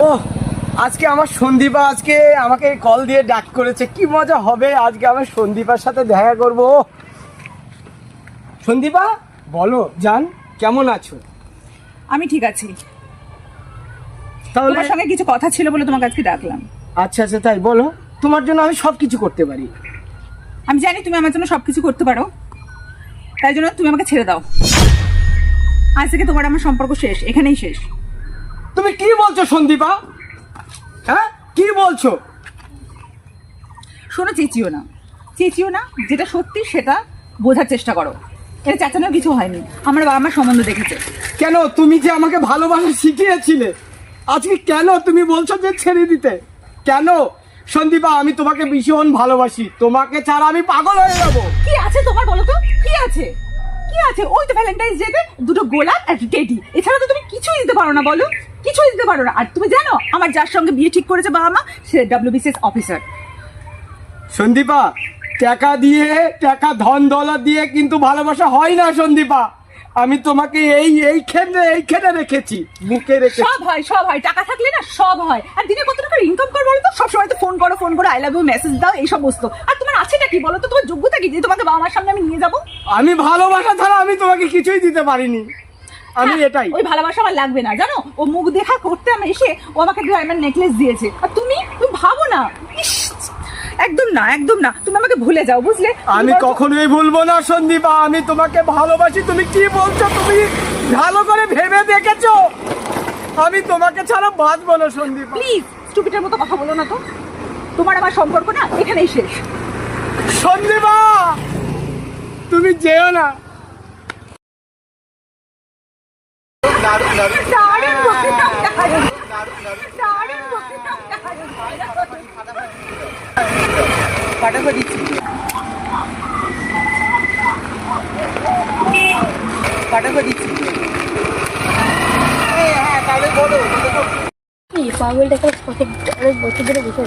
ও আজকে আমার সন্দীপা আজকে আমাকে কল দিয়ে ডাক করেছে, কি মজা হবে আজকে আমার সন্দীপার সাথে দেখা করব। সন্দীপা বলো জান, কেমন আছো? আমি ঠিক আছি। তাহলে তোমার সঙ্গে কিছু কথা ছিল বলে তোমাকে আজকে ডাকলাম। আচ্ছা আচ্ছা, তাই বলো। তোমার জন্য আমি সব কিছু করতে পারি। আমি জানি তুমি আমার জন্য সবকিছু করতে পারো, তাই জন্য তুমি আমাকে ছেড়ে দাও। আজ থেকে তোমার আমার সম্পর্ক শেষ, এখানেই শেষ। তুমি কি বলছো সন্দীপা? হ্যাঁ কি বলছো? শোনো, চেঁচিও না, চেঁচিও না, যেটা সত্যি সেটা বোঝার চেষ্টা করো। এটা চেঁচানোর কিছু হয়নি, আমার বাবা আমার সম্বন্ধ দেখেছে। কেন তুমি যে আমাকে ভালোবাসা শিখিয়েছিলে, আজকে কেন তুমি বলছো যে ছেড়ে দিতে? কেন সন্দীপা? আমি তোমাকে ভীষণ ভালোবাসি, তোমাকে ছাড়া আমি পাগল হয়ে যাবো। কি আছে তোমার বলো তো? কি আছে? কি আছে? ওই তো ভ্যালেন্টাইন্স ডেতে দুটো গোলাপ আর টেডি, এছাড়া তো তুমি কিছুই দিতে পারো না। বলো, কিছুই দিতে পারো না। আর তুমি জানো আমার যার সঙ্গে বিয়ে ঠিক করেছে বাবা মা, সে WBCS অফিসার। সন্দীপা, টাকা দিয়ে, টাকা ধন দৌলত দিয়ে কিন্তু ভালোবাসা হয় না সন্দীপা। আমি তোমাকে এইখানে রেখেছি, বুকে রেখেছি। সব হয়, সব হয়, টাকা থাকলে না সব হয়। আর দিনে কত টাকা ইনকাম করো বলো তো? সবসময় তো ফোন করো, আই লাভ ইউ মেসেজ দাও, এই সমস্ত। আর তোমার আছেটা কি বলো তো? তোমার যোগ্যতা কি যে তোমাকে বাবা মার সামনে আমি নিয়ে যাবো? আমি ভালোবাসা ছাড়া আমি তোমাকে কিছুই দিতে পারিনি। আমি হ্যাঁ, এটাই। ওই ভালোবাসা আমার লাগবে না, জানো? ও মুখ দেখা করতে আমি এসে ও আমাকে ডায়মন্ড নেকলেস দিয়েছে, আর তুমি ভাবো না। ইস, একদম না, একদম না, তুমি আমাকে ভুলে যাও, বুঝলে? আমি কখনোই ভুলবো না সন্দীপা, আমি তোমাকে ভালোবাসি। তুমি কি বলছো? তুমি ভালো করে ভেবে দেখেছো? আমি তোমাকে ছাড়া বাঁচবো না সন্দীপা। প্লিজ স্টুপিডের মতো কথা বলো না তো। তোমার আমার সম্পর্ক না এখানেই শেষ। সন্দীপা তুমি যেও না। দারুণ বকিতাম, দারুণ, দারুণ বকিতাম, দারুণ। পাঠাবো দিচ্ছি, পাঠাবো দিচ্ছি। হ্যাঁ তাহলে বলো। পাগলটাকে অনেক বছর ধরে বসে